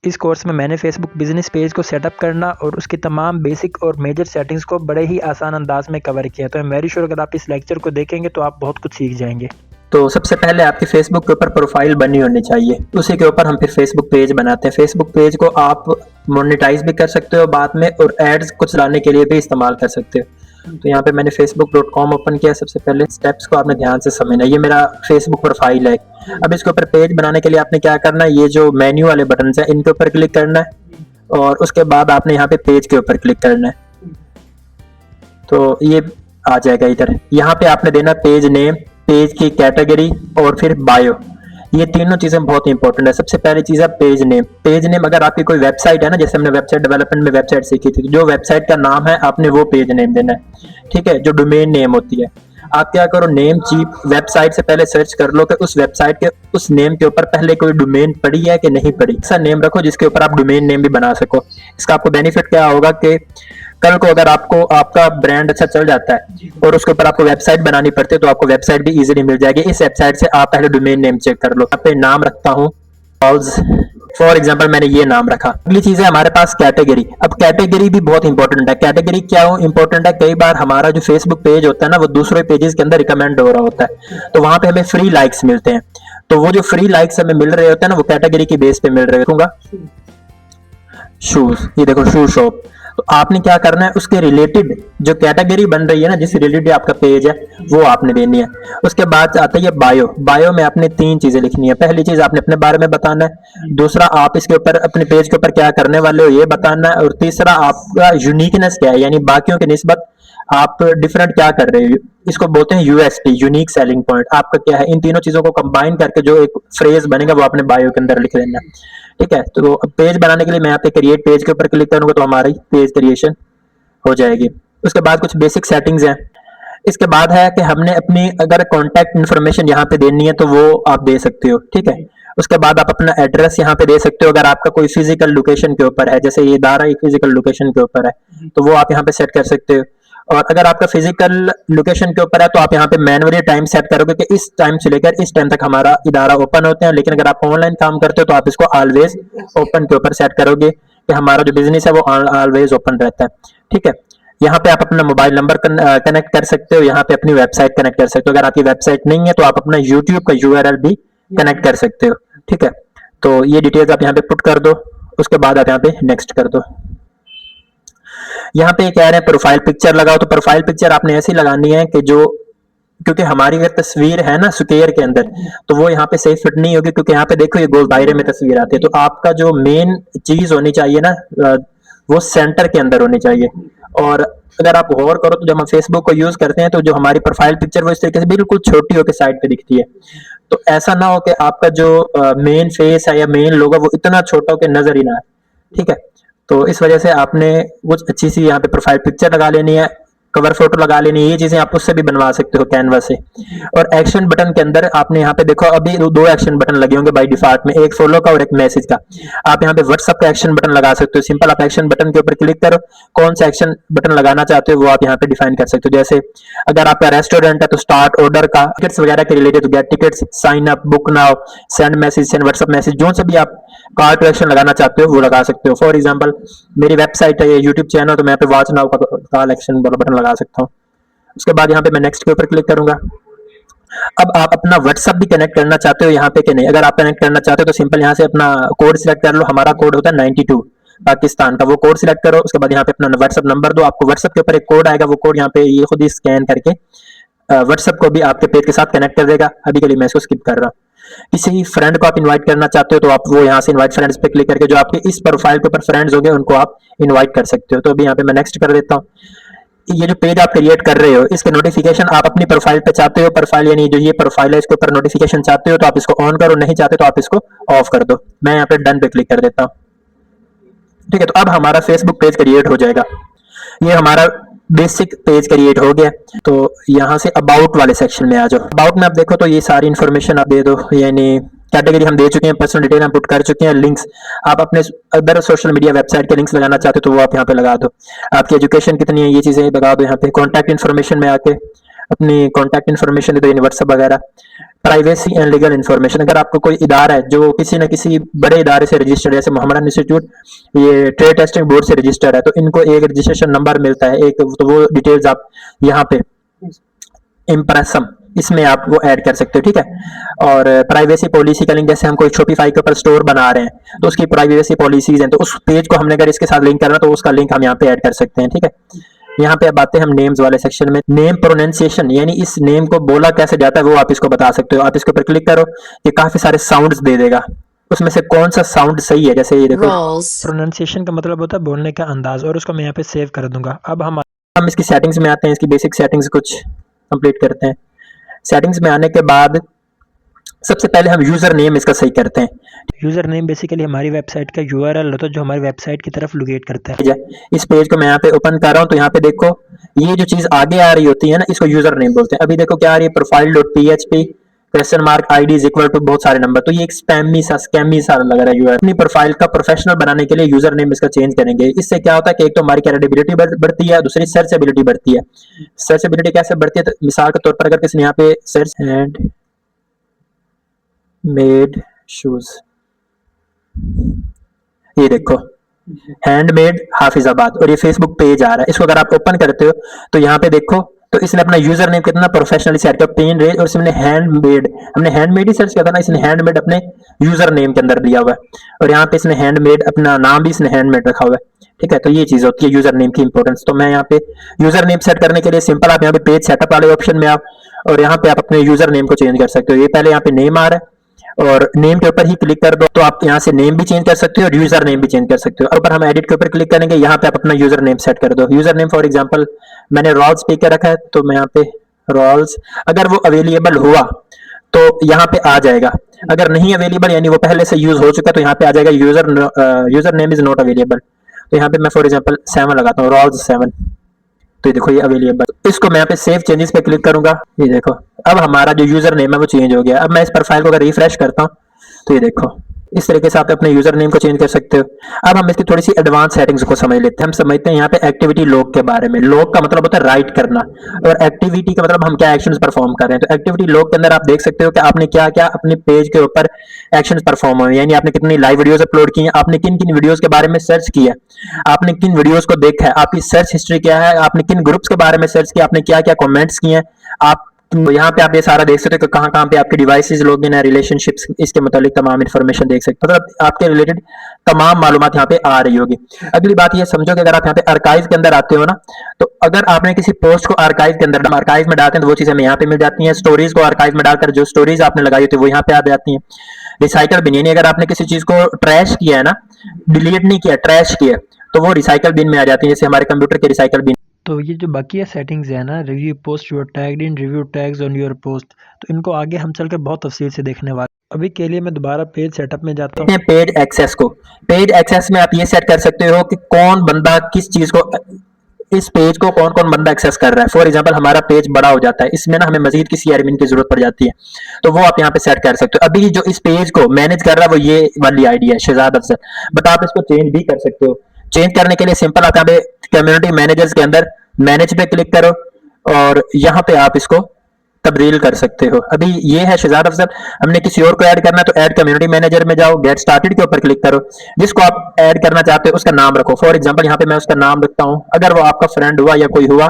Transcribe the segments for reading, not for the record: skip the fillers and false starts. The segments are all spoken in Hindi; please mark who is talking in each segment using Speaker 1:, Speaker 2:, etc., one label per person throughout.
Speaker 1: इस कोर्स में मैंने फेसबुक बिजनेस पेज को सेटअप करना और उसकी तमाम बेसिक और मेजर सेटिंग्स को बड़े ही आसान अंदाज में कवर किया। तो मैं वेरी श्योर अगर आप इस लेक्चर को देखेंगे तो आप बहुत कुछ सीख जाएंगे।
Speaker 2: तो सबसे पहले आपकी फेसबुक के ऊपर प्रोफाइल बनी होनी चाहिए, उसी के ऊपर हम फिर फेसबुक पेज बनाते हैं। फेसबुक पेज को आप मोनेटाइज भी कर सकते हो बाद में, और एड्स कुछ लाने के लिए भी इस्तेमाल कर सकते हो। तो यहाँ पे मैंने facebook.com ओपन किया। सबसे पहले स्टेप्स को आपने ध्यान से समझना। ये मेरा फेसबुक प्रोफाइल है। अब इसके ऊपर पेज बनाने के लिए आपने क्या करना है, ये जो मेन्यू वाले बटन है इनके ऊपर क्लिक करना है, और उसके बाद आपने यहाँ पे पेज के ऊपर क्लिक करना है। तो ये आ जाएगा इधर। यहाँ पे आपने देना पेज नेम, पेज की कैटेगरी और फिर बायो। ये तीनों चीजें बहुत इंपॉर्टेंट है। सबसे पहली चीज है पेज नेम। पेज नेम, अगर आपकी कोई वेबसाइट है ना, जैसे हमने वेबसाइट डेवलपमेंट में वेबसाइट सीखी थी, तो जो वेबसाइट का नाम है आपने वो पेज नेम देना है, ठीक है, जो डोमेन नेम होती है। आप क्या करो, नेम चीप वेबसाइट से पहले सर्च कर लो कि उस वेबसाइट के उस नेम के ऊपर पहले कोई डोमेन पड़ी है कि नहीं पड़ी। ऐसा नेम रखो जिसके ऊपर आप डोमेन नेम भी बना सको। इसका आपको बेनिफिट क्या होगा कि कल को अगर आपको आपका ब्रांड अच्छा चल जाता है और उसके ऊपर आपको वेबसाइट बनानी पड़ती है, तो आपको वेबसाइट भी इजीली मिल जाएगी। इस वेबसाइट से आप पहले डोमेन नेम चेक कर लो। यहाँ पे नाम रखता हूँ फॉर एग्जाम्पल, मैंने ये नाम रखा। अगली चीज है हमारे पास कैटेगरी। अब कैटेगरी भी बहुत इंपॉर्टेंट है। कैटेगरी क्या इंपॉर्टेंट है, कई बार हमारा जो फेसबुक पेज होता है ना, वो दूसरे पेजेस के अंदर रिकमेंड हो रहा होता है, तो वहां पे हमें फ्री लाइक्स मिलते हैं। तो वो जो फ्री लाइक्स हमें मिल रहे होते हैं ना, वो कैटेगरी की बेस पे मिल रहे होंगे। शूज, ये देखो शू शॉप। तो आपने क्या करना है, उसके रिलेटेड जो कैटेगरी बन रही है ना, जिससे रिलेटेड आपका पेज है, वो आपने देनी है। उसके बाद आता है बायो। बायो में आपने तीन चीजें लिखनी है। पहली चीज आपने अपने बारे में बताना है, दूसरा आप इसके ऊपर अपने पेज के ऊपर क्या करने वाले हो ये बताना है, और तीसरा आपका यूनिकनेस क्या है, यानी बाकियों की निस्बत आप डिफरेंट क्या कर रहे हो। इसको बोलते हैं यूएसपी, यूनिक सेलिंग पॉइंट। आपका क्या है, इन तीनों चीजों को कंबाइन करके जो एक फ्रेज बनेगा वो आपने बायो के अंदर लिख लेना, ठीक है। तो पेज बनाने के लिए मैं यहाँ पे क्रिएट पेज के ऊपर क्लिक करूंगा तो हमारी पेज क्रिएशन हो जाएगी। उसके बाद कुछ बेसिक सेटिंग्स हैं। इसके बाद है कि हमने अपनी अगर कॉन्टैक्ट इन्फॉर्मेशन यहाँ पे देनी है तो वो आप दे सकते हो, ठीक है। उसके बाद आप अपना एड्रेस यहाँ पे दे सकते हो। अगर आपका कोई फिजिकल लोकेशन के ऊपर है, जैसे ये इदारा एक फिजिकल लोकेशन के ऊपर है, तो वो आप यहाँ पे सेट कर सकते हो। और अगर आपका फिजिकल लोकेशन के ऊपर है तो आप यहाँ पे मैनुअली टाइम सेट करोगे कि इस टाइम से लेकर इस टाइम तक हमारा इदारा ओपन होते हैं। लेकिन अगर आप ऑनलाइन काम करते हो तो आप इसको ऑलवेज ओपन के ऊपर सेट करोगे कि हमारा जो बिजनेस है वो ऑलवेज ओपन रहता है, ठीक है। यहाँ पे आप अपना मोबाइल नंबर कनेक्ट कर सकते हो, यहाँ पे अपनी वेबसाइट कनेक्ट कर सकते हो। अगर आपकी वेबसाइट नहीं है तो आप अपना यूट्यूब का यूआरएल भी कनेक्ट कर सकते हो, ठीक है। तो ये डिटेल्स आप यहाँ पे पुट कर दो। उसके बाद आप यहाँ पे नेक्स्ट कर दो। यहाँ पे कह रहे हैं प्रोफाइल पिक्चर लगाओ। तो प्रोफाइल पिक्चर आपने ऐसी लगानी है कि जो, क्योंकि हमारी अगर तस्वीर है ना स्क्वायर के अंदर, तो वो यहाँ पे सही फिट नहीं होगी, क्योंकि यहाँ पे देखो ये गोल दायरे में तस्वीर आती है। तो आपका जो मेन चीज होनी चाहिए ना, वो सेंटर के अंदर होनी चाहिए। और अगर आप गौर करो तो जब हम फेसबुक को यूज करते हैं तो जो हमारी प्रोफाइल पिक्चर वो इस तरीके से बिल्कुल छोटी होकर साइड पे दिखती है। तो ऐसा ना हो कि आपका जो मेन फेस है या मेन लोगो वो इतना छोटा हो कि नजर ही ना आए, ठीक है। तो इस वजह से आपने कुछ अच्छी सी यहाँ पे प्रोफाइल पिक्चर लगा लेनी है, कवर फोटो लगा लेनी है। ये चीजें आप उससे भी बनवा सकते हो कैनवा से। और एक्शन बटन के अंदर आपने यहाँ पे देखो अभी दो एक्शन बटन लगे होंगे बाय डिफॉल्ट में, एक फॉलो का और एक मैसेज का। आप यहाँ पे व्हाट्सएप का एक्शन बटन लगा सकते हो। सिंपल आप एक्शन बटन के ऊपर क्लिक करो, कौन सा एक्शन बटन लगाना चाहते हो वो आप यहाँ पे डिफाइन कर सकते हो। जैसे अगर आपका रेस्टोरेंट है तो स्टार्ट ऑर्डर का, टिकट्स वगैरह के रिलेटेड तो get tickets, sign up, book now, send message, send WhatsApp message, जो से भी आप कॉल टू एक्शन लगाना चाहते हो वो लगा सकते हो। फॉर एग्जांपल मेरी वेबसाइट है, ये यूट्यूब चैनल, तो मैं पे वॉच नाउ का कॉल एक्शन बटन लगा सकता हूँ। उसके बाद यहाँ पे मैं नेक्स्ट के ऊपर क्लिक करूंगा। अब आप अपना व्हाट्सएप भी कनेक्ट करना चाहते हो यहाँ पे कि नहीं। अगर आप कनेक्ट करना चाहते हो तो सिंपल यहाँ से अपना कोड सिलेक्ट कर लो। हमारा कोड होता है 92 पाकिस्तान का, वो कोड सिलेक्ट करो। उसके बाद यहाँ पे अपना व्हाट्सएप नंबर दो। आपको व्हाट्सएप के ऊपर एक कोड आएगा, वो कोड यहाँ पे ये खुद ही स्कैन करके व्हाट्सएप को भी आपके पेज के साथ कनेक्ट कर देगा। अभी के लिए मैं इसको स्किप कर रहा हूँ। किसी फ्रेंड को आप इनवाइट करना चाहते हो तो आप वो यहाँ से इनवाइट फ्रेंड्स पे क्लिक करके जो आपके इस प्रोफाइल के ऊपर फ्रेंड्स होंगे उनको आप इनवाइट कर सकते हो। तो अभी यहाँ पे मैं नेक्स्ट कर देता हूँ। ये जो पेज आप क्रिएट कर रहे हो इसके नोटिफिकेशन आप अपनी प्रोफाइल पे चाहते हो, प्रोफाइल यानी जो ये प्रोफाइल है इसके ऊपर नोटिफिकेशन चाहते हो तो आप इसको ऑन करो, नहीं चाहते तो आप इसको ऑफ कर दो। मैं यहाँ पे डन पे क्लिक कर देता हूँ, ठीक है। तो अब हमारा फेसबुक पेज क्रिएट हो जाएगा। ये हमारा बेसिक पेज क्रिएट हो गया। तो यहाँ से अबाउट वाले सेक्शन में आ जाओ। अबाउट में आप देखो तो ये सारी इन्फॉर्मेशन आप दे दो, यानी कैटेगरी हम दे चुके हैं, पर्सनल डिटेल हम पुट कर चुके हैं, लिंक्स आप अपने अदर सोशल मीडिया वेबसाइट के लिंक्स लगाना चाहते हो तो वो आप यहाँ पे लगा दो। आपकी एजुकेशन कितनी है ये चीजें लगा दो। यहाँ पे कॉन्टैक्ट इन्फॉर्मेशन में आके अपनी कॉन्टैक्ट इन्फॉर्मेशन दे दो, व्हाट्सएप वगैरह, प्राइवेसी एंड लीगल इन्फॉर्मेशन, अगर आपको कोई इदारा है जो किसी न किसी बड़े इदारे से रजिस्टर्ड, जैसे मोहम्मदन इंस्टीट्यूट ये ट्रेड टेस्टिंग बोर्ड से रजिस्टर्ड है, तो इनको एक रजिस्ट्रेशन नंबर मिलता है एक, तो वो डिटेल्स आप यहाँ पे इम्प्रेसम इसमें आप वो ऐड कर सकते हो, ठीक है। और प्राइवेसी पॉलिसी का लिंक, जैसे हम कोई शॉपिफाई के ऊपर स्टोर बना रहे हैं तो उसकी प्राइवेसी पॉलिसीज हैं, तो उस पेज को हमने अगर इसके साथ लिंक करना तो उसका लिंक हम यहाँ पे ऐड कर सकते हैं, ठीक है। यहाँ पे अब आते हैं हम नेम्स वाले सेक्शन में। नेम प्रोनाउंसिएशन, यानी इस नेम को बोला कैसे जाता है वो आप इसको बता सकते हो। आप इसके ऊपर क्लिक करो, ये काफी सारे साउंड्स दे देगा, उसमें से कौन सा साउंड सही है, जैसे ये देखो
Speaker 1: प्रोनाउंसिएशन का मतलब होता है बोलने का अंदाज, और उसको मैं यहाँ पे सेव कर दूंगा। अब हम
Speaker 2: इसकी सेटिंग्स में आते हैं, इसकी बेसिक सेटिंग्स कुछ कंप्लीट करते हैं। सेटिंग्स में आने के बाद सबसे पहले हम यूजर नेम इसका सही करते हैं।
Speaker 1: यूजर नेम बेसिकली हमारी वेबसाइट का यूआरएल होता है जो हमारी वेबसाइट की तरफ लोकेट करता है।
Speaker 2: इस पेज को मैं यहाँ पे ओपन कर रहा हूँ, तो यहाँ पे देखो ये जो चीज आगे आ रही होती है ना, इसको यूजर नेम बोलते हैं। अभी देखो क्या आ रही है, प्रोफाइल.php question mark ID is equal to बहुत सारे नंबर, तो ये एक स्पैमी सा लग रहा है यूआरएल। अपनी प्रोफाइल का प्रोफेशनल बनाने के लिए यूजर नेम इसका चेंज करेंगे। इससे क्या होता है कि एक तो हमारी क्रेडिबिलिटी बढ़ती है, दूसरी सर्चेबिलिटी बढ़ती है। सर्चेबिलिटी कैसे बढ़ती है, तो मिसाल के तौर पर अगर किसी ने यहाँ पे सर्च एंड मेड शूज, ये देखो हैंडमेड हाफिजाबाद, और ये फेसबुक पेज आ रहा है। इसको अगर आप ओपन करते हो तो यहाँ पे देखो, तो इसने अपना यूजर नेम कितना प्रोफेशनली सेट किया, पेन रेज, और इसने हैंडमेड, हमने हैंडमेड ही सर्च किया था ना, इसने हैंडमेड अपने यूजर नेम के अंदर दिया हुआ है, और यहाँ पे इसने हैंडमेड अपना नाम भी इसने हैंडमेड रखा हुआ है, ठीक है। तो ये चीज होती है यूजर नेम की इंपॉर्टेंस। तो मैं यहाँ पे यूजर नेम सेट करने के लिए सिंपल आप यहाँ पे पेज सेटअप वाले ऑप्शन में आओ, और यहाँ पे आप अपने यूजर नेम को चेंज कर सकते हो। ये पहले यहाँ पे नेम आ रहा है, और नेम के ऊपर ही क्लिक कर दो, तो आप यहाँ से नेम भी चेंज कर सकते हो और यूजर नेम भी चेंज कर सकते हो। और ऊपर हम एडिट के ऊपर क्लिक करेंगे, यहाँ पे आप अपना यूजर नेम सेट कर दो। यूजर नेम फॉर एग्जांपल मैंने रॉल्स पे रखा है, तो मैं यहाँ पे रॉल्स, अगर वो अवेलेबल हुआ तो यहाँ पे आ जाएगा, अगर नहीं अवेलेबल यानी वो पहले से यूज हो चुका तो यहाँ पे आ जाएगा user name is not available. तो यहाँ पे मैं फॉर एग्जांपल 7 लगाता हूँ, रॉल्स 7, तो ये देखो ये अवेलेबल। इसको मैं यहाँ पे सेव चेंजेस पे क्लिक करूंगा, ये देखो अब हमारा जो यूजर नेम है वो चेंज हो गया। अब मैं इस प्रोफाइल को अगर रिफ्रेश करता हूँ तो ये देखो इस तरीके से आप अपने यूजर नेम को चेंज कर सकते हो। अब हम इसकी थोड़ी सी एडवांस सेटिंग्स को समझ लेते हैं। हम समझते हैं यहाँ पे एक्टिविटी लॉग के बारे में। लॉग का मतलब होता है राइट करना, और एक्टिविटी का मतलब हम क्या एक्शंस परफॉर्म कर रहे हैं। तो एक्टिविटी लॉग के अंदर आप देख सकते हो कि आपने क्या क्या अपने पेज के ऊपर एक्शंस परफॉर्म हुए, यानी आपने कितनी लाइव वीडियोस अपलोड की हैं, आपने किन किन वीडियोस के बारे में सर्च किया, आपने किन वीडियोस को देखा है, आपकी सर्च हिस्ट्री क्या है, आपने किन ग्रुप्स के बारे में सर्च किया, आपने क्या क्या कमेंट्स किए हैं। आप तो यहाँ पे आप ये सारा देख सकते हो कि कहाँ कहाँ पे आपके डिवाइसेस लॉगिन है, रिलेशनशिप्स, इसके मतलब तमाम इन्फॉर्मेशन देख सकते हो। मतलब आपके रिलेटेड तमाम मालूमात यहाँ पे आ रही होगी। अगली बात ये समझो कि अगर आप यहाँ पे आर्काइव के अंदर आते हो ना, तो अगर आपने किसी पोस्ट को आर्काइव के अंदर आर्काइव में डालते हैं तो वो चीजें हमें यहाँ पे मिल जाती हैं। स्टोरीज को आर्काइव में डालकर जो स्टोरीज आपने लगाई होती है वो यहाँ पे आ जाती हैं। रिसाइकल बिन, यानी अगर आपने किसी चीज को ट्रैश किया है ना, डिलीट नहीं किया, ट्रैश किया, तो वो रिसाइकल बिन में आ जाती है, जैसे हमारे कंप्यूटर के रिसाइकल बिन।
Speaker 1: तो ये जो बाकी है सेटिंग्स है ना, review post your tagged in, review tags on your post, तो इनको आगे हम चलकर बहुत तफसील से देखने वाले। अभी के लिए मैं दोबारा पेज सेटअप में जाता हूँ।
Speaker 2: पेज एक्सेस को, पेज एक्सेस में आप ये सेट कर सकते हो कि कौन बंदा किस चीज को, इस पेज को कौन कौन बंदा एक्सेस कर रहा है। फॉर एग्जांपल हमारा पेज बड़ा हो जाता है, इसमें ना हमें मजीद किसी एडमिन की जरूरत पड़ जाती है, तो वो आप यहाँ पे सेट कर सकते हो। अभी जो इस पेज को मैनेज कर रहा है वो ये वाली आईडी है, शहजाद अफजल, बट आप इसको चेंज भी कर सकते हो। चेंज करने के लिए सिंपल आप यहाँ पे कम्युनिटी मैनेजर्स के अंदर मैनेज पे क्लिक करो, और यहाँ पे आप इसको तब्दील कर सकते हो। अभी ये है शहजाद अफजल, हमने किसी और को ऐड करना है तो ऐड कम्युनिटी मैनेजर में जाओ, गेट स्टार्टेड के ऊपर क्लिक करो, जिसको आप ऐड करना चाहते हो उसका नाम रखो। फॉर एग्जांपल यहाँ पे मैं उसका नाम रखता हूँ, अगर वो आपका फ्रेंड हुआ या कोई हुआ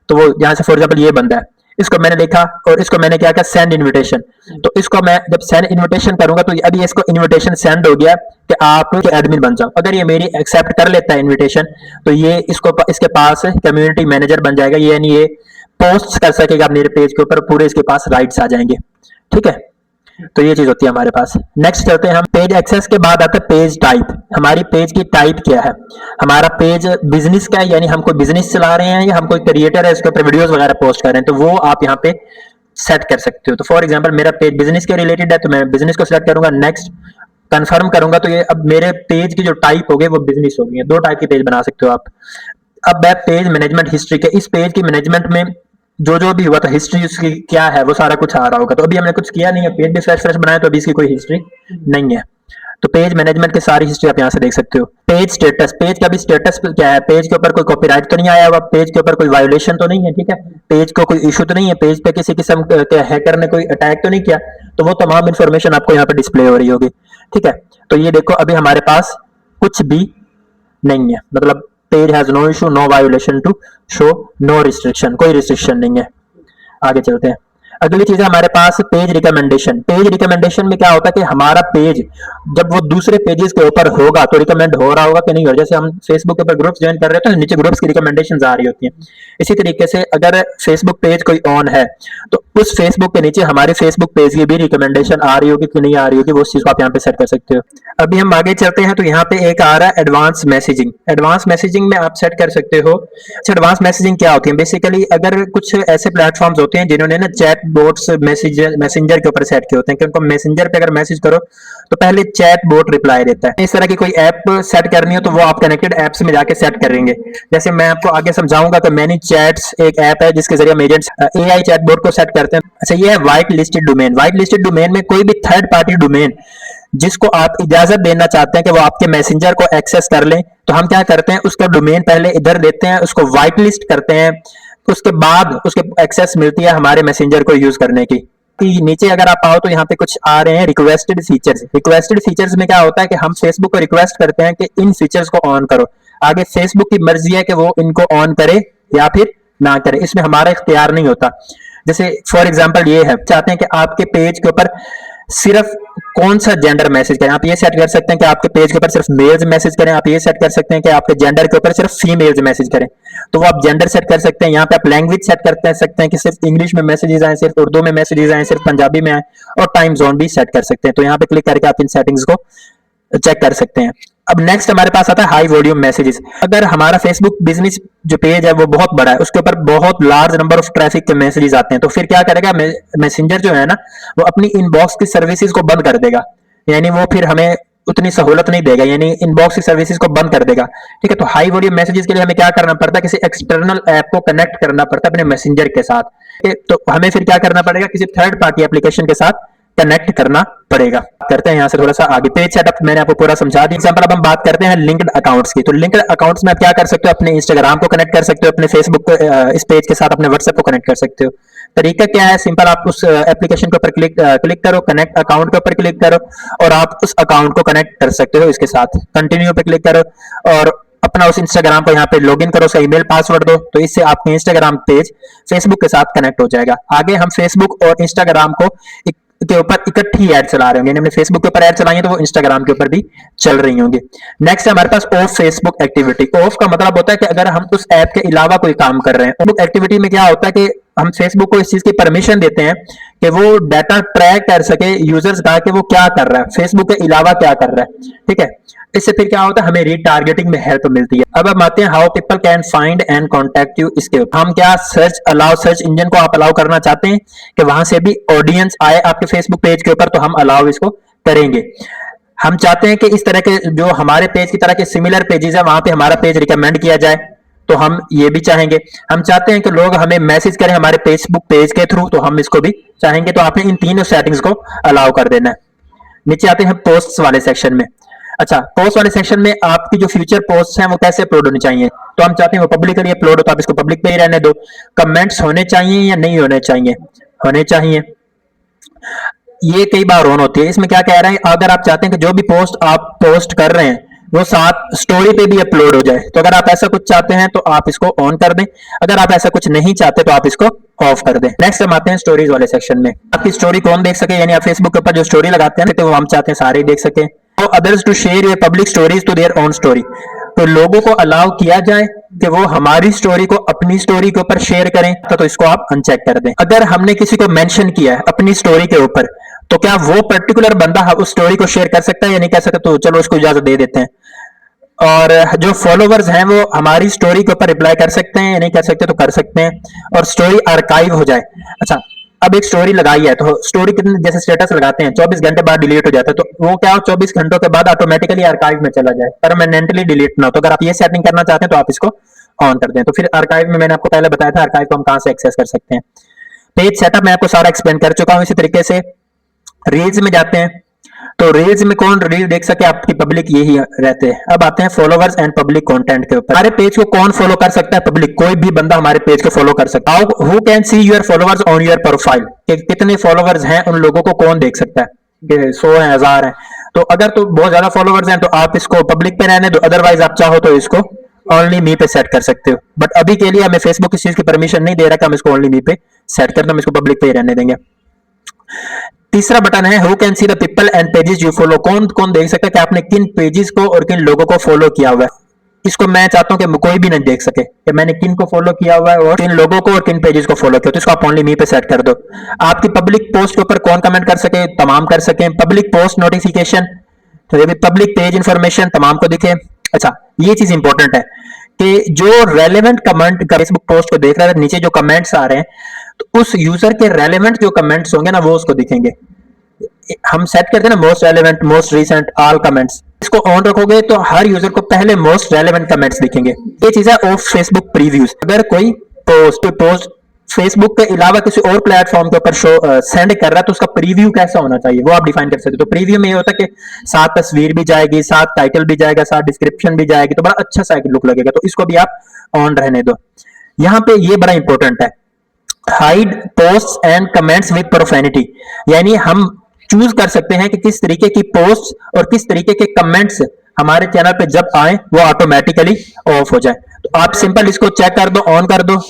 Speaker 2: तो वो यहाँ से फॉर एग्जांपल ये बंदा है, इसको मैंने लिखा और इसको मैंने क्या किया, सेंड इनविटेशन। तो इसको मैं जब सेंड इनविटेशन करूंगा तो अभी इसको इनविटेशन सेंड हो गया कि आप एडमिन बन जाओ। अगर ये मेरी एक्सेप्ट कर लेता है इनविटेशन तो ये इसको इसके पास कम्युनिटी मैनेजर बन जाएगा, यानी ये पोस्ट कर सकेगा मेरे पेज के ऊपर, पूरे इसके पास राइट्स आ जाएंगे, ठीक है। तो ये चीज होती है हमारे पास। नेक्स्ट चलते हैं हम पेज एक्सेस के बाद आता है पेज टाइप। हमारी पेज की टाइप क्या है, हमारा पेज बिजनेस का है, यानी हम कोई बिजनेस चला रहे हैं या हम कोई क्रिएटर है इसके ऊपर वीडियोस वगैरह पोस्ट कर रहे हैं, तो वो आप यहाँ पे सेट कर सकते हो। तो फॉर एग्जांपल मेरा पेज बिजनेस के रिलेटेड है तो मैं बिजनेस को सिलेक्ट करूंगा, नेक्स्ट कंफर्म करूंगा, तो ये अब मेरे पेज की जो टाइप हो गई वो बिजनेस हो गई है। 2 टाइप के पेज बना सकते हो आप। अब मैं पेज मैनेजमेंट हिस्ट्री के, इस पेज की मैनेजमेंट में जो भी हुआ था हिस्ट्री उसकी क्या है वो सारा कुछ आ रहा होगा। तो अभी हमने कुछ किया नहीं है, पेज भी फ्रेश बनाया तो अभी इसकी कोई हिस्ट्री नहीं है। तो पेज मैनेजमेंट की सारी हिस्ट्री आप यहाँ से देख सकते हो। पेज स्टेटस, पेज का भी स्टेटस क्या है, पेज के ऊपर कोई कॉपीराइट तो नहीं आया हुआ, पेज के ऊपर कोई वायोलेशन तो नहीं है, ठीक है, पेज को कोई इशू तो नहीं है, पेज पे किसी किस्म के हैकर ने कोई अटैक तो नहीं किया, तो वो तमाम इंफॉर्मेशन आपको यहाँ पे डिस्प्ले हो रही होगी, ठीक है। तो ये देखो अभी हमारे पास कुछ भी नहीं है, मतलब page has no issue, no violation to show, no restriction, कोई रिस्ट्रिक्शन नहीं है। आगे चलते हैं। अगली चीज है हमारे पास पेज रिकमेंडेशन। पेज रिकमेंडेशन में क्या होता है कि हमारा पेज जब वो दूसरे पेजेस के ऊपर होगा तो रिकमेंड हो रहा होगा कि नहीं हो रहा। जैसे हम फेसबुक के ऊपर ग्रुप्स ज्वाइन कर रहे हैं तो नीचे ग्रुप्स की रिकमेंडेशंस आ रही होती हैं। इसी तरीके से अगर फेसबुक पेज कोई ऑन है तो उस फेसबुक के नीचे हमारे फेसबुक पेज की भी रिकमेंडेशन आ रही होगी कि नहीं आ रही होगी, वो उस चीज को आप यहाँ पे सेट कर सकते हो। अभी हम आगे चलते हैं तो यहाँ पे एक आ रहा है एडवांस मैसेजिंग। एडवांस मैसेजिंग में आप सेट कर सकते हो। अच्छा, एडवांस मैसेजिंग क्या होती है? बेसिकली अगर कुछ ऐसे प्लेटफॉर्म्स होते हैं जिन्होंने ना चैट बोट्स मैसेंजर के ऊपर सेट किए होते हैं कि उनको मैसेंजर पे अगर मैसेज करो तो पहले चैट बोट रिप्लाई देता है। इस तरह की कोई ऐप सेट करनी हो तो वो आप कनेक्टेड ऐप्स में जाके सेट करेंगे। जैसे मैं आपको आगे समझाऊंगा कि मैनी चैट्स एक ऐप है जिसके जरिए हम एजेंट्स एआई चैट बोट को सेट करते हैं। अच्छा, ये है white listed domain. White listed domain में कोई भी थर्ड पार्टी डोमेन जिसको आप इजाजत देना चाहते हैं कि वो आपके मैसेंजर को एक्सेस कर लें, तो हम क्या करते हैं उसका डोमेन पहले इधर देते हैं, उसको व्हाइट लिस्ट करते हैं, उसके बाद उसके एक्सेस मिलती है हमारे मैसेंजर को यूज करने की। नीचे अगर आप आओ तो यहाँ पे कुछ आ रहे हैं रिक्वेस्टेड फीचर्स। रिक्वेस्टेड फीचर्स में क्या होता है कि हम फेसबुक को रिक्वेस्ट करते हैं कि इन फीचर्स को ऑन करो। आगे फेसबुक की मर्जी है कि वो इनको ऑन करे या फिर ना करे, इसमें हमारा इख्तियार नहीं होता। जैसे फॉर एग्जांपल ये है, चाहते हैं कि आपके पेज के ऊपर सिर्फ कौन सा जेंडर मैसेज करें, आप ये सेट कर सकते हैं कि आपके पेज के ऊपर सिर्फ मेल्स मैसेज करें। आप ये सेट कर सकते हैं कि आपके जेंडर के ऊपर सिर्फ फीमेल्स मैसेज करें, तो वो आप जेंडर सेट कर सकते हैं। यहाँ पे आप लैंग्वेज सेट करते सकते हैं कि सिर्फ इंग्लिश में मैसेजेस आए, सिर्फ उर्दू में मैसेजेस आए, सिर्फ पंजाबी में आए, और टाइम जोन भी सेट कर सकते हैं। तो यहाँ पे क्लिक करके आप इन सेटिंग्स को चेक कर सकते हैं। अब नेक्स्ट हमारे पास आता है हाई वॉल्यूम मैसेजेस। अगर हमारा फेसबुक बिजनेस जो पेज है वो बहुत बड़ा है, उसके ऊपर बहुत लार्ज नंबर ऑफ ट्रैफिक के मैसेजेस आते हैं, तो फिर क्या करेगा मैसेंजर जो है ना वो अपनी इनबॉक्स की सर्विसेज को बंद कर देगा, यानी वो फिर हमें उतनी सहूलत नहीं देगा, यानी इनबॉक्स की सर्विसेज को बंद कर देगा। ठीक है, तो हाई वॉल्यूम मैसेजेस के लिए हमें क्या करना पड़ता है, किसी एक्सटर्नल ऐप को कनेक्ट करना पड़ता है अपने मैसेंजर के साथ। तो हमें फिर क्या करना पड़ेगा, किसी थर्ड पार्टी एप्लीकेशन के साथ कनेक्ट करना पड़ेगा। करते हैं यहाँ से थोड़ा सा आगे। पेज सेटअप मैंने आपको पूरा समझा दिया। एग्जांपल अब हम बात करते हैं लिंक्ड अकाउंट्स की। तो लिंक्ड अकाउंट्स में आप क्या कर सकते हो, अपने इंस्टाग्राम को कनेक्ट कर सकते हो अपने फेसबुक को, इस पेज के साथ अपने व्हाट्सएप को कनेक्ट कर सकते हो। तरीका क्या है, सिंपल, आप उस एप्लीकेशन के ऊपर क्लिक करो, कनेक्ट अकाउंट के ऊपर क्लिक करो और आप उस अकाउंट को कनेक्ट कर सकते हो इसके साथ। कंटिन्यू पे क्लिक करो और अपना उस इंस्टाग्राम को यहाँ पे लॉगिन करो, उसका ईमेल पासवर्ड दो, तो इससे आपका इंस्टाग्राम पेज फेसबुक के साथ कनेक्ट हो जाएगा। आगे हम फेसबुक और इंस्टाग्राम को के ऊपर इकट्ठी ऐड चला रहे होंगे, हमने फेसबुक के ऊपर ऐड चलाई है तो वो इंस्टाग्राम के ऊपर भी चल रही होंगी। नेक्स्ट है हमारे पास ऑफ फेसबुक एक्टिविटी। ऑफ का मतलब होता है कि अगर हम उस ऐप के अलावा कोई काम कर रहे हैं। फेसबुक एक्टिविटी में क्या होता है कि हम फेसबुक को इस चीज की परमिशन देते हैं कि वो डाटा ट्रैक कर सके यूजर्स का कि वो क्या कर रहा है, फेसबुक के अलावा क्या कर रहा है। ठीक है, इससे फिर क्या होता है, हमें रीटारगेटिंग में हेल्प मिलती है। अब हम आते हैं how people can find and contact you. इसके हम क्या सर्च इंजन को आप अलाउ करना चाहते हैं कि वहां से भी ऑडियंस आए आपके फेसबुक पेज के ऊपर, तो हम अलाउ इसको करेंगे। हम चाहते हैं कि इस तरह के जो हमारे पेज की तरह के सिमिलर पेजेस है वहां पे हमारा पेज रिकमेंड किया जाए, तो हम ये भी चाहेंगे। हम चाहते हैं कि लोग हमें मैसेज करें हमारे फेसबुक पेज के थ्रू, तो हम इसको भी चाहेंगे। तो आपने इन तीनों सेटिंग्स को अलाउ कर देना है। नीचे आते हैं पोस्ट्स वाले सेक्शन में। अच्छा, पोस्ट वाले सेक्शन में आपकी जो फ्यूचर पोस्ट हैं वो कैसे अपलोड होनी चाहिए, तो हम चाहते हैं वो पब्लिकली अपलोड हो, तो आप इसको पब्लिक पे ही रहने दो। कमेंट्स होने चाहिए या नहीं होने चाहिए, होने चाहिए। ये कई बार ऑन होती है। इसमें क्या कह रहे हैं, अगर आप चाहते हैं कि जो भी पोस्ट आप पोस्ट कर रहे हैं वो साथ स्टोरी पे भी अपलोड हो जाए, तो अगर आप ऐसा कुछ चाहते हैं तो आप इसको ऑन कर दें। अगर आप ऐसा कुछ नहीं चाहते तो आप इसको ऑफ कर दें। नेक्स्ट हम आते हैं स्टोरीज वाले सेक्शन में। आपकी स्टोरी कौन देख सके, यानी आप फेसबुक के ऊपर जो स्टोरी लगाते हैं तो वो हम चाहते हैं सारे देख सके। Others to share your public stories to their own story, तो लोगों को अलाउ किया जाए कि वो हमारी स्टोरी को अपनी स्टोरी के ऊपर शेयर करें, तो इसको आप अनचेक कर दें। अगर हमने किसी को मेंशन किया है अपनी स्टोरी के ऊपर, तो क्या वो पर्टिकुलर बंदा उस स्टोरी को शेयर कर सकता है या नहीं कर सकता, तो चलो उसको इजाजत दे देते हैं। और जो फॉलोवर्स हैं वो हमारी स्टोरी के ऊपर रिप्लाई कर सकते हैं या नहीं कर सकते, तो कर सकते हैं। और स्टोरी आर्काइव हो जाए। अच्छा, अब एक स्टोरी लगाई है तो स्टोरी कितने, जैसे स्टेटस लगाते हैं 24 घंटे बाद डिलीट हो जाता है, तो वो क्या 24 घंटों के बाद ऑटोमेटिकली आर्काइव में चला जाए, परमानेंटली डिलीट ना हो। तो अगर आप ये सेटिंग करना चाहते हैं तो आप इसको ऑन कर दें। तो फिर आर्काइव में मैंने आपको पहले बताया था आर्काइव को हम कहां से एक्सेस कर सकते हैं। पेज सेटअप मैं आपको सारा एक्सप्लेन कर चुका हूं। इसी तरीके से रील्स में जाते हैं। तो रील्स में कौन रील देख सके, आपकी पब्लिक यही रहते हैं। अब आते हैं फॉलोवर्स एंड पब्लिक कंटेंट के ऊपर। हमारे पेज को कौन फॉलो कर सकता है? पब्लिक, कोई भी बंदा हमारे पेज को फॉलो कर सकता है। Who can see your followers on your profile, कितने फॉलोवर्स हैं उन लोगों को कौन देख सकता है? 100 है, 1000 है। तो अगर तो बहुत ज्यादा फॉलोवर्स हैं तो आप इसको पब्लिक पे रहने दो, अदरवाइज आप चाहो तो इसको ओनली मी पे सेट कर सकते हो। बट अभी के लिए हमें फेसबुक इस चीज की परमिशन नहीं दे रहा कि हम इसको ओनली मी पे सेट कर, हम इसको पब्लिक पे ही रहने देंगे। तीसरा बटन है who can see the people and pages you follow, कौन कौन देख सकता है कि आपने किन पेजेस को और किन लोगों को फॉलो किया हुआ है। इसको मैं चाहता हूं कि कोई भी नहीं देख सके कि मैंने किन को फॉलो किया हुआ है और किन लोगों को और किन पेजेस को फॉलो किया, तो इसको आप ओनली मी पे सेट कर दो। आपकी पब्लिक पोस्ट के ऊपर कौन कमेंट कर सके? तमाम कर सके। पब्लिक पोस्ट नोटिफिकेशन, तो ये भी पब्लिक पेज इंफॉर्मेशन तमाम को दिखे। अच्छा, ये चीज इंपॉर्टेंट है कि जो रेलेवेंट कमेंट फेसबुक पोस्ट को देख रहा है, नीचे जो कमेंट्स आ रहे हैं तो उस यूजर के रेलेवेंट जो कमेंट्स होंगे ना वो उसको दिखेंगे। हम सेट करते हैं ना most relevant, most recent, all comments, इसको ऑन रखोगे तो हर यूजर को पहले मोस्ट रेलेवेंट कमेंट्स दिखेंगे। ये चीज है ऑफ फेसबुक प्रीव्यूज। अगर कोई पोस्ट फेसबुक के अलावा किसी और प्लेटफॉर्म के ऊपर सेंड कर रहा है तो उसका प्रीव्यू कैसा होना चाहिए वो आप डिफाइन कर सकते हो। तो प्रीव्यू में ये होता है कि साथ तस्वीर भी जाएगी, साथ टाइटल भी जाएगा, साथ डिस्क्रिप्शन भी जाएगी, तो बड़ा अच्छा सा लुक लगेगा। तो इसको भी आप ऑन रहने दो। यहाँ पे ये बड़ा इंपॉर्टेंट है, hide post and comments with profanity, यानी हम चूज कर सकते हैं कि किस तरीके की पोस्ट और किस तरीके के कमेंट्स हमारे चैनल पे जब आए वो ऑटोमेटिकली ऑफ हो जाए। तो आप सिंपल इसको चेक कर दो, ऑन कर दो।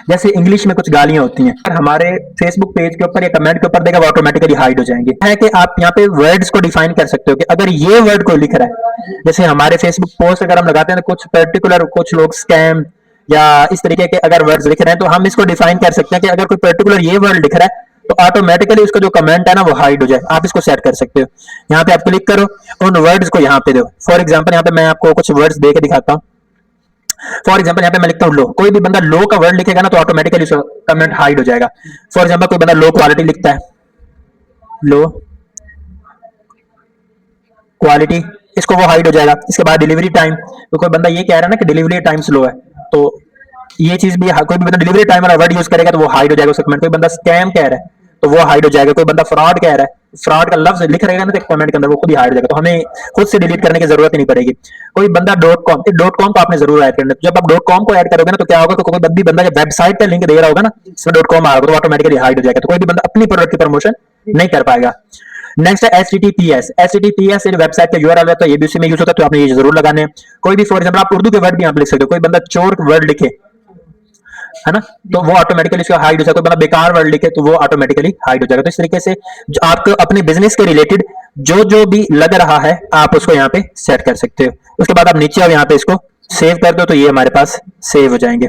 Speaker 2: जैसे इंग्लिश में कुछ गालियां होती हैं, अगर हमारे फेसबुक पेज के ऊपर या कमेंट के ऊपर देगा वो ऑटोमेटिकली हाइड हो जाएंगे। है कि आप यहाँ पे वर्ड्स को डिफाइन कर सकते हो कि अगर ये वर्ड कोई लिख रहा है, जैसे हमारे फेसबुक पोस्ट अगर हम लगाते हैं तो कुछ पर्टिकुलर, कुछ लोग स्कैम या इस तरीके के अगर वर्ड्स लिख रहे हैं तो हम इसको डिफाइन कर सकते हैं कि अगर कोई पर्टिकुलर ये वर्ड लिख रहा है तो ऑटोमेटिकली उसका जो कमेंट है ना वो हाइड हो जाए। आप इसको सेट कर सकते हो। यहाँ पे आप क्लिक करो, उन वर्ड्स को यहाँ पे दो। फॉर एग्जांपल यहाँ पे मैं आपको कुछ वर्ड्स दे के दिखाता हूँ। फॉर एग्जांपल यहाँ पे मैं लिखता हूँ लो, कोई भी बंदा लो का वर्ड लिखेगा ना तो ऑटोमेटिकली उसका कमेंट हाइड हो जाएगा। फॉर एग्जांपल कोई बंदा लो क्वालिटी लिखता है, लो क्वालिटी, इसको वो हाइड हो जाएगा। इसके बाद डिलीवरी टाइम, तो कोई बंदा ये कह रहा है ना कि डिलीवरी टाइम स्लो है, तो ये चीज भी, कोई भी बंदा डिलीवरी टाइम वाला वर्ड यूज करेगा तो वो हाइड हो जाएगा उस कमेंट। कोई बंदा स्कैम कह रहा है तो वो हाइड हो जाएगा। कोई बंदा फ्रॉड कह रहा है, फ्रॉड का लफ्ज लिख रहेगा ना तो कमेंट के अंदर वो खुद ही हाइड हो जाएगा, तो हमें खुद से डिलीट करने की जरूरत ही नहीं पड़ेगी। कोई बंदा .com को आपने जरूर ऐड करना है। जब आप .com को ऐड करोगे ना तो क्या होगा, कोई भी बंदा जब वेबसाइट पे लिंक दे रहा होगा ना इसमें .com आ रहा होगा तो ऑटोमेटिकली हाइड हो जाएगा। तो कोई भी बंदा अपनी प्रोडक्ट की प्रमोशन नहीं कर पाएगा। नेक्स्ट है HTTPS। HTTPS वेबसाइट का यूआरएल है तो ये भी उसी में यूज होता है, तो आपने ये जरूर लगाने हैं। कोई भी फॉर एग्जांपल आप उर्दू के वर्ड भी आप लिख सकते हो। कोई बंदा चोर वर्ड लिखे है ना तो वो ऑटोमेटिकली इसका हाइड हो जाएगा। कोई बंदा बेकार वर्ड लिखे तो वो ऑटोमेटिकली हाइड हो जाएगा। तो इस तरीके से जो आपको अपने बिजनेस के रिलेटेड जो जो भी लग रहा है आप उसको यहाँ पे सेट कर सकते हो। उसके बाद आप नीचे आओ, यहाँ पे इसको सेव कर दो तो ये हमारे पास सेव हो जाएंगे।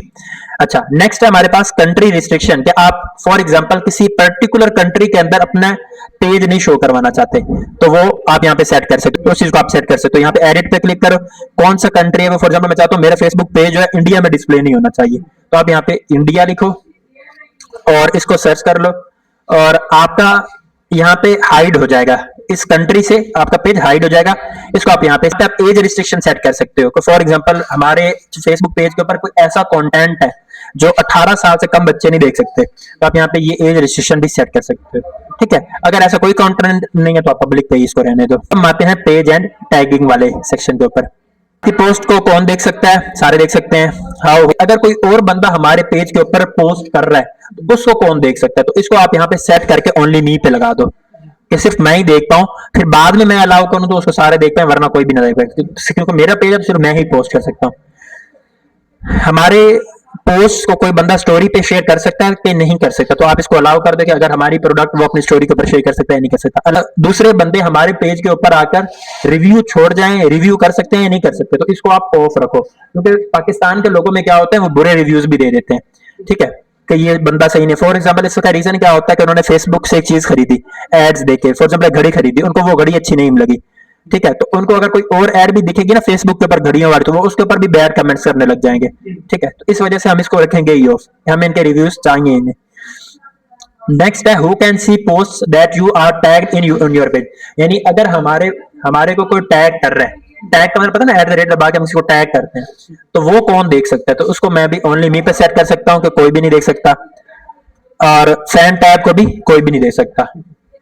Speaker 2: अच्छा, नेक्स्ट है हमारे पास कंट्री रिस्ट्रिक्शन, कि आप फॉर एग्जांपल किसी पर्टिकुलर कंट्री के अंदर अपना पेज नहीं शो करवाना चाहते तो वो आप यहाँ पे सेट कर सकते हो। उस चीज को आप सेट कर सकते हो। यहाँ पे एडिट पे क्लिक करो, कौन सा कंट्री है वो, फॉर एग्जांपल मैं चाहता हूँ मेरा फेसबुक पेज जो है इंडिया में डिस्प्ले नहीं होना चाहिए, तो आप यहाँ पे इंडिया लिखो और इसको सर्च कर लो और आपका यहाँ पे हाइड हो जाएगा। इस कंट्री से आपका पेज हाइड हो जाएगा। इसको आप यहाँ पे आप एज रिस्ट्रिक्शन सेट कर सकते हो। फॉर एग्जांपल हमारे फेसबुक पेज के ऊपर कोई ऐसा कंटेंट है जो 18 साल से कम बच्चे नहीं देख सकते, तो आप यहाँ पे ये एज रिस्ट्रिक्शन भी सेट कर सकते हो। ठीक है, अगर ऐसा कोई कंटेंट नहीं है तो आप पब्लिक पे इसको रहने दो। हम आते हैं पेज एंड टैगिंग वाले सेक्शन के ऊपर। पोस्ट को कौन देख सकता है? सारे देख सकते हैं। हाउ, अगर कोई और बंदा हमारे पेज के ऊपर पोस्ट कर रहा है तो उसको कौन देख सकता है? तो इसको आप यहाँ पे सेट करके ओनली मी पे लगा दो कि सिर्फ मैं ही देख पाऊं, फिर बाद में मैं अलाउ करूं तो उसको सारे देख पाए, वरना कोई भी ना देख पाए। क्योंकि मेरा पेज है तो सिर्फ मैं ही पोस्ट कर सकता हूं। हमारे पोस्ट को कोई बंदा स्टोरी पे शेयर कर सकता है कि नहीं कर सकता, तो आप इसको अलाउ कर दो कि अगर हमारी प्रोडक्ट वो अपनी स्टोरी के ऊपर शेयर कर सकता है नहीं कर सकता। अलग दूसरे बंदे हमारे पेज के ऊपर आकर रिव्यू छोड़ जाएं, रिव्यू कर सकते हैं या नहीं कर सकते, तो इसको आप ऑफ रखो। क्योंकि पाकिस्तान के लोगों में क्या होता है वो बुरे रिव्यूज भी दे देते हैं। ठीक है, कि ये बंदा सही नहीं। फॉर एग्जांपल इसका रीजन क्या होता है कि उन्होंने फेसबुक से एक चीज खरीदी, एड्स देखे, फॉर एग्जांपल घड़ी खरीदी, उनको वो घड़ी अच्छी नहीं लगी। ठीक है, तो उनको अगर कोई और ऐड भी दिखेगी ना फेसबुक के ऊपर घड़ियों वाली तो वो उसके ऊपर भी बैड कमेंट्स करने लग जाएंगे। ठीक है, तो इस वजह से हम इसको रखेंगे ही ऑफ, हमें इनके रिव्यूज चाहिए इन्हें। नेक्स्ट है who can see post that you are tagged in your page, यानी अगर हमारे को कोई टैग कर रहा है, टैग का मतलब पता ना @ दबा के हम इसको टैग करते हैं, तो वो कौन देख सकता है? तो उसको मैं भी ओनली मी पे सेट कर सकता हूं कि कोई भी नहीं देख सकता, और फैन टैग को भी कोई भी नहीं देख सकता।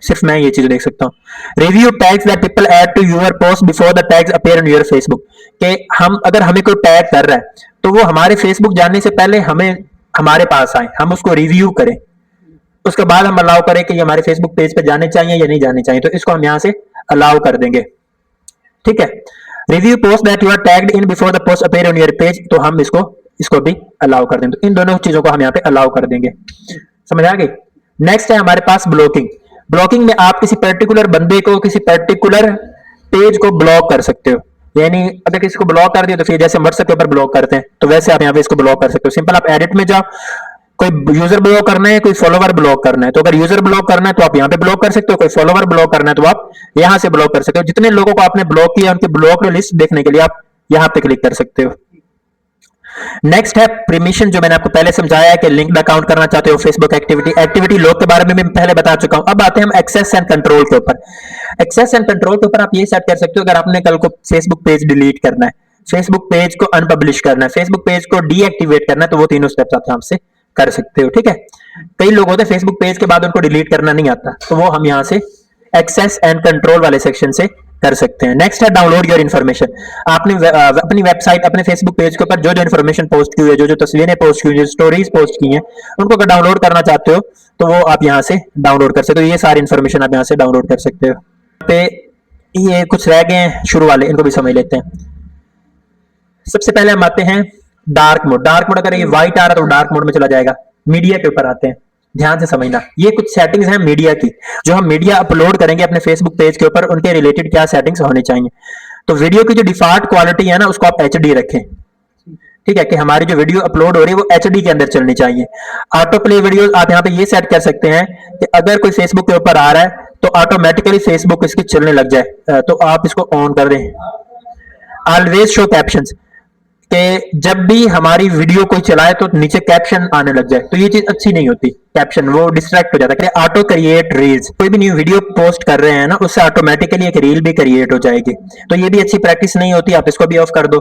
Speaker 2: सिर्फ मैं ये चीज देख सकता हूँ। Review tags that people add to your post before the tags appear on your Facebook, कि हम अगर हमें कोई टैग कर रहा है तो वो हमारे फेसबुक जानने से पहले हमें हमारे पास आए, हम उसको रिव्यू करें, उसके बाद हम अलाउ करें कि ये हमारे फेसबुक पेज पे जाने चाहिए या नहीं जाने चाहिए, तो इसको हम यहाँ से अलाउ कर देंगे। ठीक है, review post that you are tagged in before the post appear on your page, तो हम इसको भी अलाउ कर देंगे। तो इन दोनों चीजों को हम यहाँ पे अलाउ कर देंगे। समझ आ गई। नेक्स्ट है हमारे पास ब्लॉकिंग। ब्लॉकिंग में आप किसी पर्टिकुलर बंदे को, किसी पर्टिकुलर पेज को ब्लॉक कर सकते हो। यानी अगर किसी को ब्लॉक कर दिया तो फिर जैसे व्हाट्सएप के ऊपर ब्लॉक करते हैं, तो वैसे आप यहाँ पे इसको ब्लॉक कर सकते हो। सिंपल आप एडिट में जाओ, कोई यूजर ब्लॉक करना है, कोई फॉलोवर ब्लॉक करना है, तो अगर यूजर ब्लॉक करना है तो आप यहाँ पे ब्लॉक कर सकते हो, कोई फॉलोवर ब्लॉक करना है तो आप यहाँ से ब्लॉक कर सकते हो। जितने लोगों को आपने ब्लॉक किया उनकी ब्लॉक लिस्ट देखने के लिए आप यहाँ पे क्लिक कर सकते हो। नेक्स्ट है परमिशन, जो मैंने आपको पहले समझाया है कि लिंक्ड अकाउंट करना चाहते हो, फेसबुक एक्टिविटी लॉग के बारे में मैं पहले बता चुका हूं। अब आते हैं हम एक्सेस एंड कंट्रोल के ऊपर। एक्सेस एंड कंट्रोल के ऊपर आप ये सेट कर सकते हो, अगर आपने कल को फेसबुक पेज डिलीट करना है, फेसबुक पेज को अनपब्लिश करना है, फेसबुक पेज को डीएक्टिवेट करना है, तो वो तीनों स्टेप्स आप हमसे कर सकते हो। ठीक है, कई लोग होते हैं फेसबुक पेज के बाद उनको डिलीट करना नहीं आता, तो वो हम यहाँ से एक्सेस एंड कंट्रोल वाले सेक्शन से कर सकते हैं। नेक्स्ट है डाउनलोड योर इन्फॉर्मेशन। आपने अपनी वेबसाइट, अपने फेसबुक पेज के ऊपर जो जो इन्फॉर्मेशन पोस्ट की हुई है, जो जो तस्वीरें पोस्ट की हुई है, जो स्टोरीज पोस्ट की हैं, उनको अगर डाउनलोड करना चाहते हो तो वो आप यहाँ से डाउनलोड कर सकते हो। ये सारी इन्फॉर्मेशन आप यहाँ से डाउनलोड कर सकते हो। पे ये कुछ रह गए हैं शुरू वाले, इनको भी समझ लेते हैं। सबसे पहले हम आते हैं डार्क मोड। डार्क मोड अगर ये व्हाइट आ रहा है तो डार्क मोड में चला जाएगा। मीडिया के ऊपर आते हैं, ध्यान से समझना। ये कुछ सेटिंग्स हैं मीडिया की, जो हम मीडिया अपलोड करेंगे अपने फेसबुक पेज के ऊपर, उनके रिलेटेड क्या सेटिंग्स होनी चाहिए। तो वीडियो की जो डिफॉल्ट क्वालिटी है ना, उसको आप एचडी रखें। ठीक है, कि हमारी जो वीडियो अपलोड हो रही है वो एचडी के अंदर चलनी चाहिए। ऑटो प्ले वीडियो आप यहाँ पे ये सेट कर सकते हैं कि अगर कोई फेसबुक के ऊपर आ रहा है तो ऑटोमेटिकली फेसबुक इसकी चलने लग जाए, तो आप इसको ऑन कर दें। ऑलवेज शो कैप्शंस, कि जब भी हमारी वीडियो कोई चलाए तो नीचे कैप्शन आने लग जाए, तो ये चीज अच्छी नहीं होती। कैप्शन वो डिस्ट्रैक्ट हो जाता है। ऑटो क्रिएट रील्स, कोई भी न्यू वीडियो पोस्ट कर रहे हैं ना, उससे ऑटोमेटिकली एक रील भी क्रिएट हो जाएगी, तो ये भी अच्छी प्रैक्टिस नहीं होती, आप इसको भी ऑफ कर दो।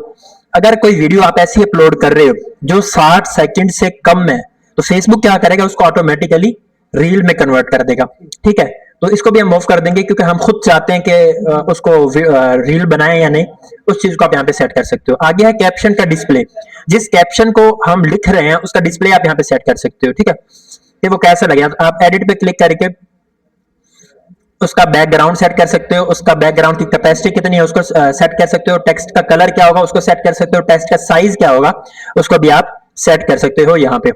Speaker 2: अगर कोई वीडियो आप ऐसी अपलोड कर रहे हो जो 60 सेकंड से कम है, तो फेसबुक क्या करेगा, उसको ऑटोमेटिकली रील में कन्वर्ट कर देगा। ठीक है, तो इसको भी हम ऑफ कर देंगे, क्योंकि हम खुद चाहते हैं कि उसको रील बनाएं या नहीं, उस चीज को आप यहाँ पे सेट कर सकते हो। आगे है कैप्शन का डिस्प्ले। जिस कैप्शन को हम लिख रहे हैं उसका डिस्प्ले आप यहाँ पे सेट कर सकते हो। ठीक है, कि वो कैसा लगे, आप एडिट पे क्लिक करके उसका बैकग्राउंड सेट कर सकते हो, उसका बैकग्राउंड की कैपेसिटी कितनी है उसको सेट कर सकते हो, टेक्स्ट का कलर क्या होगा उसको सेट कर सकते हो, टेक्स्ट का साइज क्या होगा उसको भी आप सेट कर सकते हो यहाँ पे।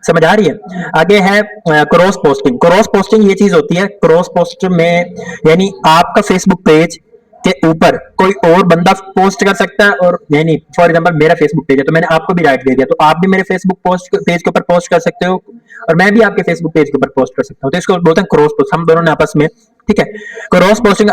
Speaker 2: समझ आ रही है। आगे है क्रॉस पोस्टिंग। क्रॉस पोस्टिंग ये चीज होती है, क्रॉस पोस्ट में यानी आपका फेसबुक पेज के ऊपर कोई और बंदा पोस्ट कर सकता है, और यानी फॉर एग्जांपल मेरा फेसबुक पेज है तो मैंने आपको भी राइट दे दिया, तो आप भी मेरे फेसबुक पेज के ऊपर पोस्ट कर सकते हो और मैं भी आपके फेसबुक पेज के ऊपर पोस्ट कर सकता हूँ। तो इसको बोलते हैं क्रॉस पोस्ट, हम दोनों ने आपस में। ठीक है, cross posting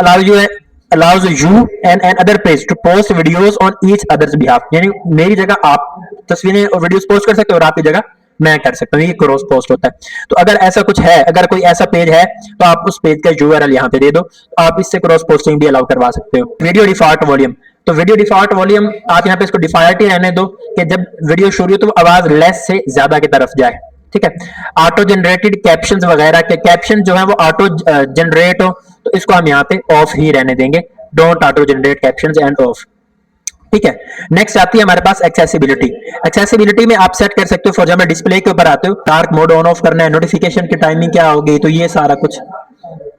Speaker 2: allows you and other page to post videos on each other's behalf, यानी मेरी जगह आप तस्वीरें और वीडियोस पोस्ट कर सकते हो और आपकी जगह मैं कर सकता हूँ। ये क्रॉस पोस्ट होता है। तो अगर ऐसा कुछ है, अगर कोई ऐसा पेज है तो आप उस पेज का यूआरएल यहाँ पे दे दो, तो आप इससे क्रॉस पोस्टिंग भी अलाउ करवा सकते हो। वीडियो डिफॉल्ट वॉल्यूम, तो वीडियो डिफॉल्ट वॉल्यूम आप यहाँ पे इसको डिफॉल्ट ही रहने दो, कि जब वीडियो शुरू हो तो आवाज लेस से ज्यादा की तरफ जाए। ठीक है, ऑटो जनरेटेड कैप्शंस वगैरह के कैप्शन जो है वो ऑटो जनरेट हो, तो इसको हम यहाँ पे ऑफ ही रहने देंगे। Don't auto generate captions end of. ठीक है, नेक्स्ट आती है हमारे पास एक्सेसिबिलिटी। एक्सेसिबिलिटी में आप सेट कर सकते हो, फॉर एग्जांपल डिस्प्ले के ऊपर आते हो, डार्क मोड ऑन ऑफ करना है, नोटिफिकेशन की टाइमिंग क्या होगी, तो ये सारा कुछ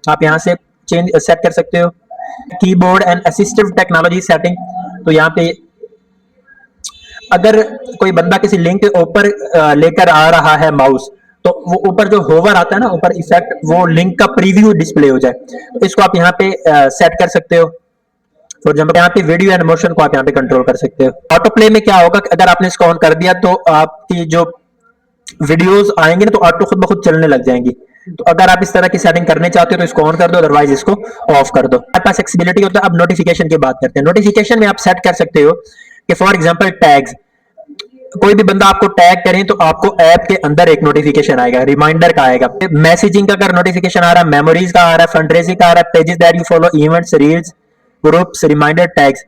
Speaker 2: आप यहाँ से चेंज सेट कर सकते हो। Keyboard and assistive technology setting, तो यहाँ पे अगर कोई बंदा किसी लिंक के ऊपर लेकर आ रहा है माउस, तो वो ऊपर जो होवर आता है ना ऊपर इफेक्ट, वो लिंक का प्रीव्यू डिस्प्ले हो जाए, तो इसको आप यहाँ पे सेट कर सकते हो। फॉर एग्जाम्पल यहाँ पे वीडियो एंड मोशन को आप यहाँ पे कंट्रोल कर सकते हो। ऑटो प्ले में क्या होगा, अगर आपने इसको ऑन कर दिया तो आपकी जो वीडियोस आएंगे ना तो ऑटो खुद ब खुद चलने लग जाएंगी। तो अगर आप इस तरह की सेटिंग करने चाहते हो तो इसको ऑन कर दो, अदरवाइज इसको ऑफ कर दो। आपके पास एक्सेसिबिलिटी होता है। अब नोटिफिकेशन की बात करते हैं। नोटिफिकेशन में आप सेट कर सकते हो कि फॉर एग्जाम्पल टैग्स, कोई भी बंदा आपको टैग करें तो आपको ऐप के अंदर एक नोटिफिकेशन आएगा, रिमाइंडर का आएगा। मैसेजिंग का अगर नोटिफिकेशन आ रहा है, मेमोरीज का आ रहा है, फंडरेजिंग का आ रहा है, pages that you follow, events, reels, groups, reminder, tags.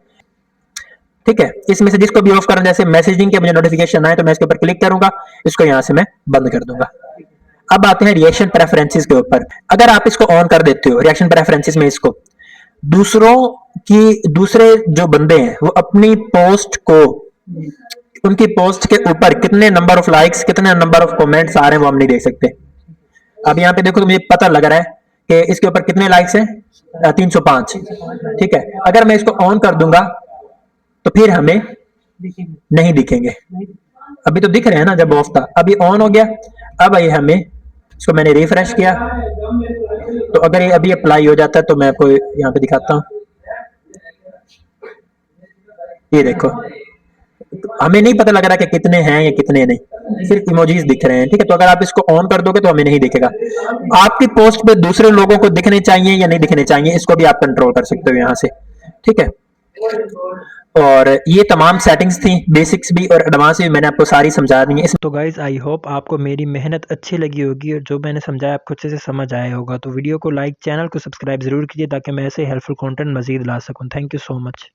Speaker 2: ठीक है, इसमें से जिसको भी ऑफ करना, जैसे मैसेजिंग के मुझे नोटिफिकेशन आए तो मैं इसके ऊपर क्लिक करूंगा, इसको यहां से मैं बंद कर दूंगा। अब आते हैं रिएक्शन प्रेफरेंसेस के ऊपर। अगर आप इसको ऑन कर देते हो रिएक्शन प्रेफरेंसेस में, इसको दूसरे जो बंदे हैं वो अपनी पोस्ट को, उनकी पोस्ट के ऊपर कितने नंबर ऑफ लाइक्स, कितने नंबर ऑफ कमेंट्स आ रहे हैं वो हम नहीं देख सकते। अब यहाँ पे देखो तो मुझे पता लग रहा है कि इसके ऊपर कितने लाइक्स हैं, 305। ठीक है, अगर मैं इसको ऑन कर दूंगा तो फिर हमें नहीं दिखेंगे। अभी तो दिख रहे हैं ना जब ऑफ था, अभी ऑन हो गया। अब ये हमें, इसको मैंने रिफ्रेश किया तो अगर ये अभी अप्लाई हो जाता है तो मैं आपको यहाँ पे दिखाता हूँ। ये देखो, हमें नहीं पता लग रहा कि कितने हैं या कितने नहीं, सिर्फ इमोजीज दिख रहे हैं। ठीक है, तो अगर आप इसको ऑन कर दोगे तो हमें नहीं दिखेगा। आपकी पोस्ट पे दूसरे लोगों को दिखने चाहिए या नहीं दिखने चाहिए, इसको भी आप कंट्रोल कर सकते हो यहाँ से। ठीक है, और ये तमाम सेटिंग्स थी, बेसिक्स भी और एडवांस भी मैंने आपको सारी समझा दी है।
Speaker 1: तो गाइज़ आई होप आपको मेरी मेहनत अच्छी लगी होगी और जो मैंने समझाया आपको अच्छे से समझ आया होगा। तो वीडियो को लाइक, चैनल को सब्सक्राइब ज़रूर कीजिए ताकि मैं ऐसे हेल्पफुल कंटेंट मज़ीद ला सकूं। Thank you so much.